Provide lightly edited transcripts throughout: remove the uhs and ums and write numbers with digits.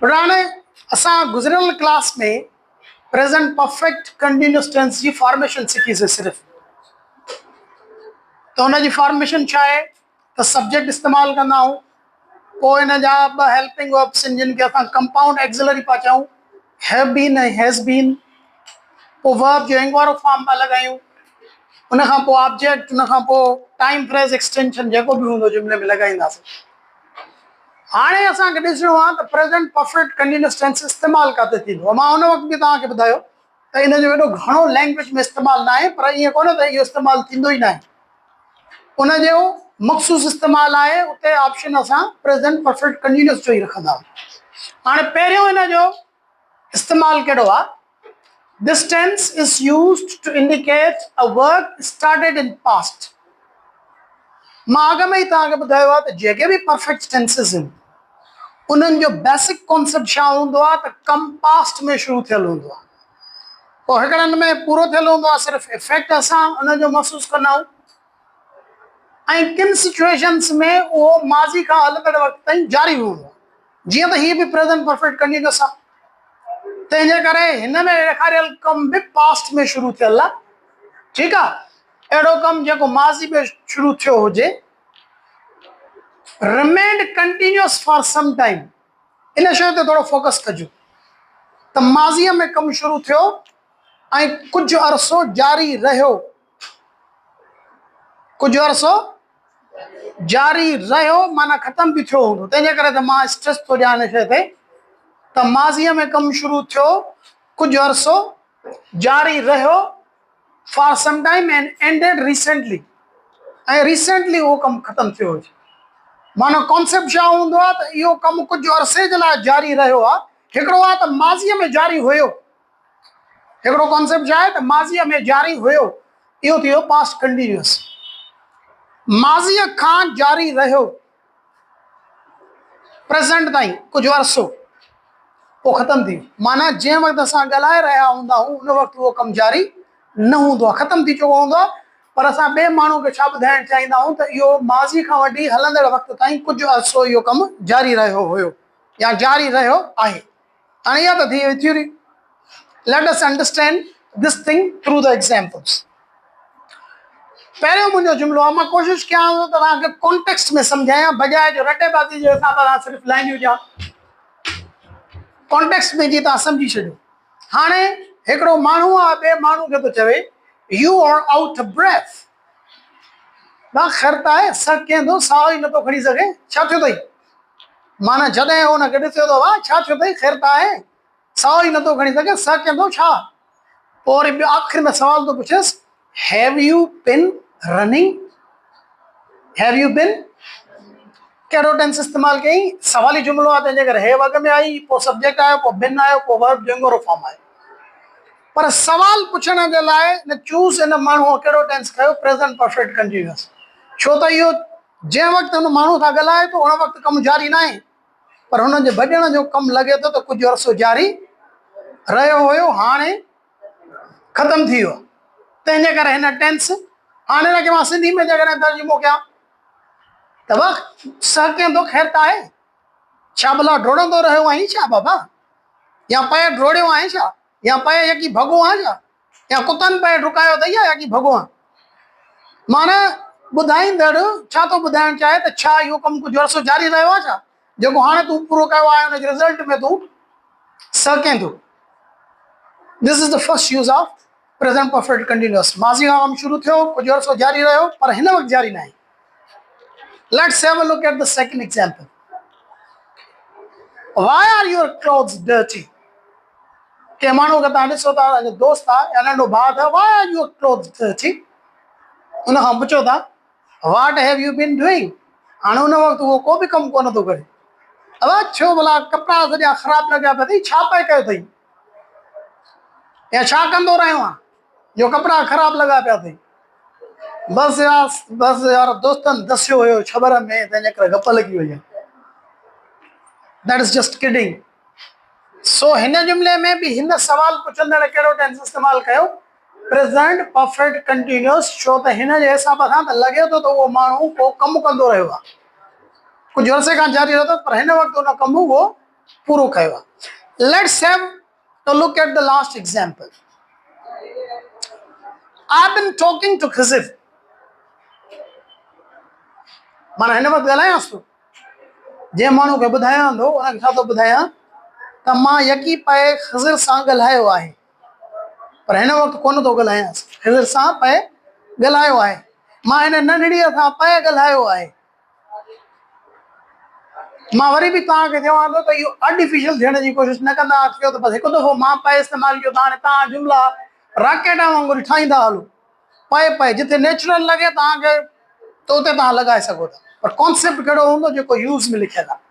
पुराने असां गुज़रियल क्लास में प्रेजेंट परफेक्ट कंटिन्यूअस टेंस जी फॉर्मेशन सीखीसीं सिर्फ़। तो हुन जी फॉर्मेशन छा आहे त सब्जेक्ट इस्तेमालु कंदा आहियूं, पोइ हिन जा ॿ हेल्पिंग वर्ब्स आहिनि जिन खे असां कंपाउंड एक्सिलरी पिया चऊं, हैव बीन ऐं हैज़ बीन। पोइ वर्ब जो इंग वारो फॉर्म पिया लॻायूं, उन खां पोइ ऑब्जेक्ट, उन खां पोइ टाइम फ्रेज एक्सटेंशन जेको बि हूंदो जुमिले में लॻाईंदासीं। हाणे असांखे ॾिसणो आहे त प्रेजेंट परफेक्ट कंटिन्यूअस टेंस इस्तेमालु किथे थींदो। मां हुन वक़्तु बि तव्हांखे ॿुधायो त इन जो एॾो घणो लैंग्वेज में इस्तेमालु न आहे, पर ईअं कोन्हे त इहो इस्तेमालु थींदो ई न आहे। उन जो मख़सूस इस्तेमालु आहे, उते ऑप्शन असां प्रेजेंट परफेक्ट कंटिन्यूअस जो ई रखंदा आहियूं। हाणे पहिरियों हिन जो इस्तेमालु कहिड़ो आहे? This tense is used to indicate a work started in past. मां अॻ में ई तव्हांखे ॿुधायो आहे त जेके बि परफेक्ट टेंसेस आहिनि उन्हनि जो बेसिक कॉन्सेप्ट छा हूंदो आहे त कम पास्ट में शुरू थियल हूंदो आहे, पोइ हिकिड़नि में पूरो थियल हूंदो आहे, सिर्फ़ु इफेक्ट असां उन जो महसूसु कंदा आहियूं। ऐं किन सिचुएशन्स में उहो माज़ी खां हलंदड़ वक़्त ताईं जारी हूंदो आहे, जीअं त हीअ बि प्रेज़ेंट परफेक्ट कंटिन्यूअस आहे। तंहिंजे करे हिन में ॾेखारियल कम बि पास्ट में शुरू थियल आहे, ठीकु आहे। अहिड़ो कमु जेको माज़ी में शुरू थियो हुजे, remained continuous for some time, इन शइ ते थोरो फोकस कजो त माज़ीअ में कमु शुरू थियो ऐं कुझु अरसो जारी रहियो, कुझु अरसो जारी रहियो माना ख़तम बि थियो हूंदो। तंहिंजे करे त मां स्ट्रेस थो ॾियां हिन शइ ते त माज़ीअ में कमु शुरू थियो, कुझु अरसो जारी रहियो, for some time and ended recently, ऐं रिसेंटली उहो कमु ख़तमु थियो हुजे। माना कॉन्सेप्ट छा हूंदो आहे त इहो कमु कुझु अरसे जे लाइ जारी रहियो आहे। हिकिड़ो आहे त माज़ीअ में जारी हुयो, हिकिड़ो कॉन्सेप्ट छा आहे त माज़ीअ में जारी हुयो, इहो थी वियो पास्ट कंटिन्यूअस। माज़ीअ खां जारी रहियो प्रेज़ेंट ताईं कुझु अरसो, पोइ ख़तमु थी वियो। माना जंहिं वक़्तु असां ॻाल्हाए रहिया हूंदा आहियूं उन वक़्तु उहो कमु जारी न हूंदो आहे, ख़तमु थी चुको हूंदो आहे। पर असां ॿिए माण्हू खे छा ॿुधाइणु चाहींदा आहियूं त इहो माज़ी खां वठी हलंदड़ वक़्त ताईं कुझु अरसो इहो कमु जारी रहियो हुयो या जारी रहियो आहे। हाणे इहा त थी वई theory. Let us understand this thing through the examples. पहिरियों मुंहिंजो जुमिलो आहे, मां कोशिशि कयां थो त तव्हांखे कॉन्टेक्स्ट में सम्झायां, बजाए जो रटेबाज़ी जे हिसाब सां सिर्फ़ु लाइनियूं ॾियां। कॉन्टेक्स्ट में जीअं तव्हां सम्झी छॾियो। हाणे हिकिड़ो माण्हू आहे, ॿिए माण्हू खे थो चवे you are out of breath. ना ख़ैर त आहे, सर कंदो साह ई नथो खणी सघे, छा थियो अथई? माना जॾहिं हुनखे ॾिसियो अथव छा थियो अथई, ख़ैर त आहे, साह ई नथो खणी सघे, सर कंदो छा? पोइ वरी आख़िर में सवाल थो पुछेसि, have you been running? Have you been? कहिड़ो टेंस इस्तेमालु कयईं? सवाली जुमिलो आहे, तंहिंजे करे हैव अॻ में आई, पोइ सब्जेक्ट आयो, पोइ बिन आयो, पोइ वर्ब जो इंगोरो फॉर्म आयो। पर सवाल पुछण जे लाइ न चूज़ इन माण्हूअ कहिड़ो टेंस कयो? Present perfect continuous. छो त इहो जंहिं वक़्तु हुन माण्हू सां ॻाल्हाए थो उन वक़्तु कमु जारी न आहे, पर हुन जे भॼण जो कमु लॻे थो त कुझु अरसो जारी रहियो हुयो, हाणे ख़तमु थी वियो। तंहिंजे करे हिन टेंस, हाणे हिनखे मां सिंधी में जेकॾहिं तर्जुमो कयां त वक़्तु सर कंदो ख़ैर त आहे, छा भला डोड़ंदो रहियो आहीं छा बाबा? या पए डोड़ियो आहे छा? या पए यकी भॻो आहे छा? या कुतनि पए डुकायो अथई या यकी भॻो आहे? माना ॿुधाईंदड़ छा थो ॿुधाइणु चाहे त छा इहो कमु कुझु अरसो जारी रहियो आहे छा, जेको हाणे तूं पूरो कयो आहे हुनजे रिज़ल्ट में तूं सर कंदो। This is the first use of present perfect continuous. माज़ी खां कमु शुरू थियो, कुझु अरसो जारी रहियो, पर हिन वक़्तु जारी न आहे। Let's have a look at the second example. Why are your clothes dirty? के माण्हू खे तव्हां ॾिसो था, दोस्त आहे या नंढो भाउ अथव, why are your clothes dirty? उन खां पुछो था what have you been doing? हाणे उन वक़्तु उहो को बि कमु कोन थो करे। अब छो भला कपिड़ा सॼा ख़राबु लॻा पिया अथई, छा पए कयो अथई या छा कंदो रहियो आहे जो कपिड़ा ख़राबु लॻा पिया अथई? बसि यार दोस्तनि दसियो हुयो ख़बर में, तंहिंजे करे गप लॻी वई आहे। That is just kidding. So हिन जुमिले में बि हिन सवाल पुछंदड़ कहिड़ो टेंस इस्तेमालु कयो? Present perfect continuous. छो त हिन जे हिसाब सां त लॻे थो त उहो माण्हू को कमु कंदो रहियो आहे, कुझु अरसे खां जारी रहियो, पर हिन वक़्तु उन कमु उहो पूरो कयो आहे। Let's have to look at the last example. I have been talking to Khizir, माना हिन वक़्तु ॻाल्हायांसि थो, जंहिं माण्हू खे ॿुधायां थो उनखे छा थो ॿुधायां त मां यकी पए खिज़िर सां ॻाल्हायो आहे, पर हिन वक़्तु कोन थो ॻाल्हायांसि, खिज़िर सां पए ॻाल्हायो आहे, मां हिन नंढड़ीअ सां पए ॻाल्हायो आहे। मां वरी बि तव्हांखे चवां थो त इहो आर्टिफिशियल थियण जी कोशिशि न कंदा कयो त बसि हिकु दफ़ो मां पए इस्तेमालु कयो त हाणे तव्हां जुमिला राकेट वांगुरु ठाहींदा हलो, पए पए जिते नेचुरल लॻे तव्हांखे त उते तव्हां लॻाए सघो था, पर कॉन्सेप्ट कहिड़ो हूंदो जेको यूज़ में लिखियल आहे।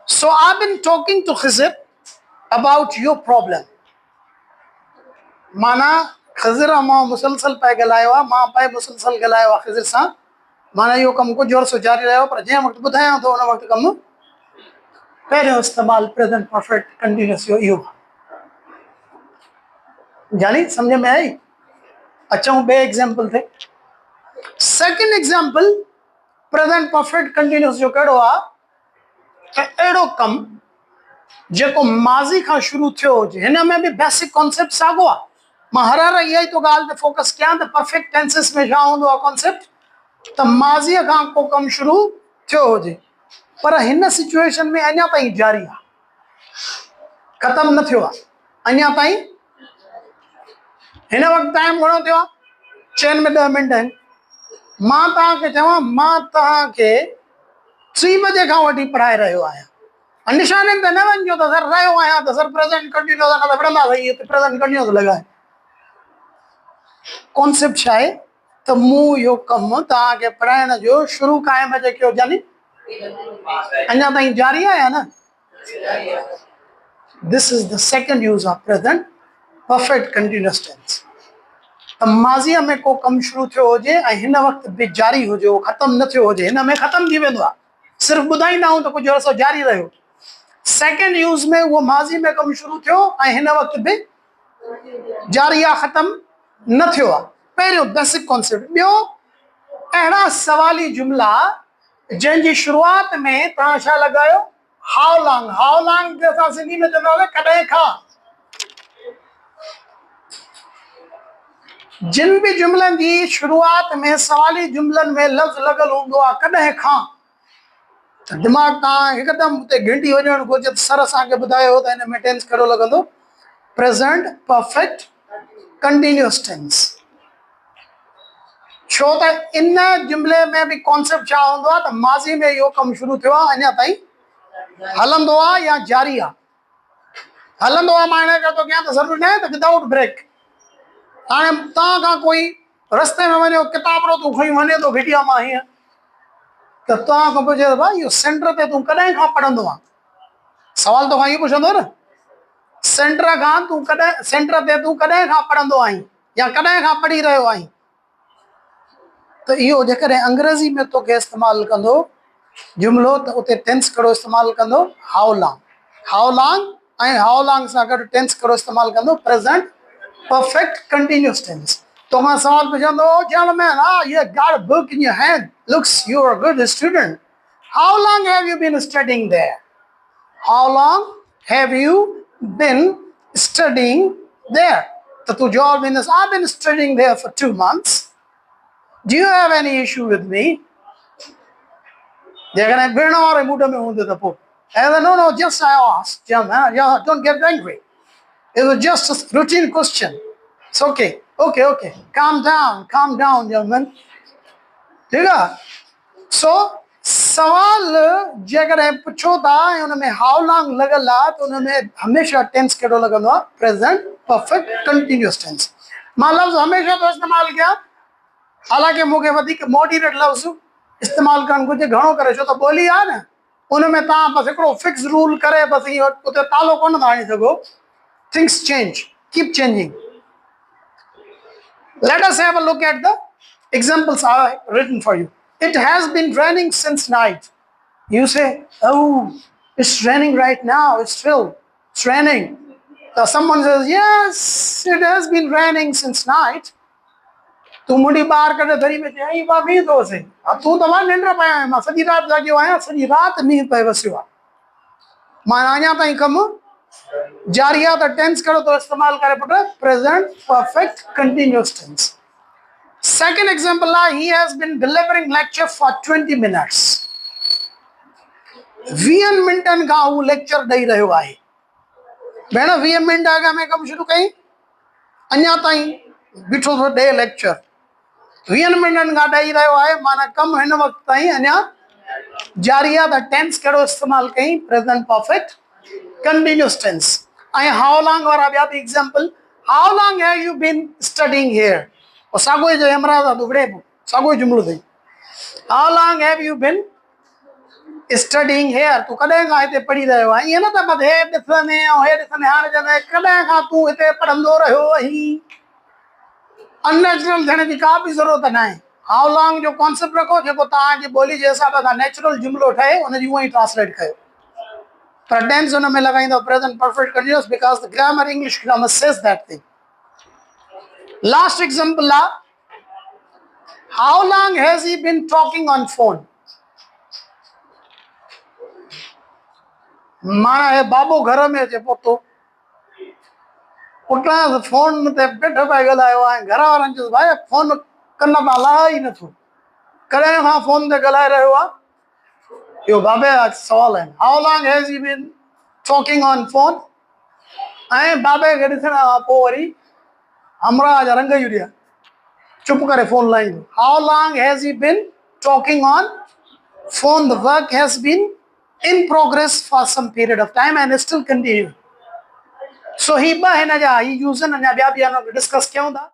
So I have been talking to Khizir about your problem, माना खिज़िर मां मुसलसल पए ॻाल्हायो आहे, मां पए मुसलसल ॻाल्हायो आहे खिज़िर सां, माना इहो कमु कुझु अर्सो जारी रहियो, पर जंहिं वक़्तु ॿुधायां थो उन वक़्तु कमु पहिरियों इस्तेमालु प्रेज़ेंट परफेक्ट कंटिन्यूअस जो इहो जानी सम्झ में आई। अचूं ॿिए एग्जाम्पल ते। Second example present perfect continuous जो कहिड़ो आहे त अहिड़ो कमु जेको माज़ी खां शुरू थियो हुजे, हिन में बि बेसिक कॉन्सेप्ट साॻियो आहे। मां हर इहा ई तो ॻाल्हि ते फोकस कयां त परफेक्ट टेंसिस में छा हूंदो आहे कॉन्सेप्ट त माज़ीअ खां को कमु शुरू थियो हुजे, पर हिन सिचुएशन में अञा ताईं जारी आहे, ख़तमु न थियो आहे अञा ताईं। हिन वक़्तु टाइम घणो थियो आहे, चइनि में 10 मिंट आहिनि। मां तव्हांखे चवां मां तव्हांखे 3 बजे खां वठी पढ़ाए रहियो आहियां, निशाननि ते न वञिजो त सर रहियो आहियां त सर प्रेज़ेंट कंटिन्यूअस न त विढ़ंदासीं प्रेज़ेंट कंटिन्यूअस लॻाए। कॉन्सेप्ट छा आहे त मूं इहो कमु तव्हांखे पढ़ाइण जो शुरू काएं बजे कयो, जानी अञा ताईं जारी आहे या न। This is the second use of present perfect continuous tense. त माज़ीअ में को कमु शुरू थियो हुजे ऐं हिन वक़्तु बि जारी हुजे, उहो ख़तमु न थियो हुजे, हिन में ख़तमु थी वेंदो आहे, सिर्फ़ु ॿुधाईंदा आहियूं त कुझु अर्सो जारी रहियो। सेकेंड यूज़ में उहो माज़ी में कमु शुरू थियो ऐं हिन वक़्तु बि जारी आहे, ख़तमु न थियो आहे। पहिरियों बेसिक कॉन्सेप्ट। ॿियो अहिड़ा सवाली जुमिला जंहिंजी शुरूआति में तव्हां छा लॻायो हाउ लॉन्ग, हाउ लॉन्ग असां सिंधी में चवंदासीं कॾहिं खां। जिन भी जुमलनि जी शुरूआत में सवाली जुमलनि में लफ़्ज़ लॻल हूंदो आहे कॾहिं खां, त दिमाग़ तव्हां हिकदमि उते घिंटी वञणु घुरिजे त सर असांखे ॿुधायो त हिन में टेंस कहिड़ो लॻंदो, प्रेज़ेंट परफेक्ट कंटिन्यूअस टेंस। छो त इन जुमिले में बि कॉन्सेप्ट छा हूंदो आहे त माज़ी में इहो कमु शुरू थियो आहे, अञा ताईं हलंदो आहे या जारी आहे। हलंदो आहे मां हिन करे थो कयां त ज़रूरी न आहे त विदाउट ब्रेक। हाणे तव्हां खां कोई रस्ते में वञो किताब तूं खणी वञे थो घिटिया मां हीअं, त तव्हां खां पुछे त भाई इहो सेंटर ते तूं कॾहिं खां पढ़ंदो आहे, सवाल तोखां इहो पुछंदो न, सेंटर ते तूं कॾहिं खां पढ़ंदो आहीं या कॾहिं खां पढ़ी रहियो आहीं। त इहो जेकॾहिं अंग्रेज़ी में तोखे इस्तेमालु कंदो जुमिलो त उते टेंस कहिड़ो इस्तेमालु कंदो हाउ लॉन्ग, हाउ लॉन्ग ऐं हाउ लॉन्ग सां गॾु टेंस कहिड़ो इस्तेमालु कंदो प्रेज़ेंट परफेक्ट कंटिन्यूअस टेंस। तोखां सवाल पुछंदो gentleman, you got a book in your hand, looks you are a good student, how long have you been studying there? How long have you been studying there? तो तू जवाब ॾींदुसि I've been studying there for 2 months. Do you have any issue with me? जेकॾहिं विढ़ण वारे mood में हूंदो त पोइ no, just I asked, don't get angry. It was just a routine question. It's okay. Okay. Calm down, gentlemen. ठीक है? So सवाल जेकॾहिं पुछो था ऐं हुन में हाउ लॉन्ग लॻल आहे त हुन में हमेशह टेंस कहिड़ो लॻंदो आहे प्रेज़ेंट परफेक्ट कंटिन्यूअस टेंस। मां लफ़्ज़ हमेशह थो इस्तेमालु कयां, हालांकि मूंखे वधीक मॉडरेट लफ़्ज़ इस्तेमालु करणु घुरिजे, घणो करे छो त ॿोली आहे न, उन में तव्हां बसि हिकिड़ो फिक्स रूल करे बसि इहो उते तालो कोन था हणी सघो। Things change, keep changing. Let us have a look at the examples I have written for you. It has been raining since night. You say, oh, it's raining right now, it's raining. So someone says, yes, it has been raining since night. तू मुंडी बाहर करे दरी में चई बा मींहुं थो वसे, तूं त मां निंड पिया आहियां, मां सॼी राति जाॻियो आहियां, सॼी राति मींहुं पए वसियो आहे। माना अञा ताईं कम जारी आहे त टेंस कहिड़ो थो इस्तेमाल करे put present perfect continuous tense second example आहे he has been delivering lecture for 20 minutes 20 मिनटनि खां हू लेक्चर ॾेई रहियो आहे भेण 20 मिनट अॻ में कमु शुरू कई अञा ताईं बीठो थो ॾे लेक्चर 20 मिनटनि खां ॾेई रहियो आहे माना कमु हिन वक़्तु ताईं अञा जारी आहे त टेंस कहिड़ो इस्तेमालु कई प्रेजेंट परफेक्ट कंटिन्यूअस टेंस ऐं हाउ लॉन्ग वारा ॿिया बि example how long have you been studying here और साॻियो जो इमराज़ आहे तूं विड़े पोइ साॻियो जुमिलो अथई how long have you been studying here तूं कॾहिं खां हिते पढ़ी रहियो आहे ईअं न त बसि हे ॾिसंदे ऐं हे ॾिसंदे हाणे चवंदे कॾहिं खां तूं हिते पढ़ंदो रहियो आहीं अननेचुरल थियण जी का बि ज़रूरत न आहे हाउ लॉन्ग जो कॉन्सेप्ट रखो जेको तव्हांजी ॿोली जे हिसाब सां नेचुरल जुमिलो ठहे उनजी उहो ई ट्रांसलेट कयो पर टेंस हुन में लॻाईंदो present perfect continuous because the grammar English grammar says that thing last example आहे how long has he been talking on phone माना हे बाबू घर में अचे पोतो पुटां फोन ते पिठ पिया ॻाल्हायो आहे घर वारनि चयो भाई फोन कन तां लाहे ई नथो कॾहिं खां फोन ते ॻाल्हाए रहियो आहे इहो बाबे जा सवाल आहिनि how long has he been talking on phone ऐं बाबे खे ॾिसण खां पोइ वरी हमरा जा रंग ई उॾिया चुप करे फोन लाहींदो how long has he been talking on phone the work has been in progress for some period of time and still continue so ही ॿ हिन जा ही यूज़न अञा ॿिया बि डिस्कस कयूं था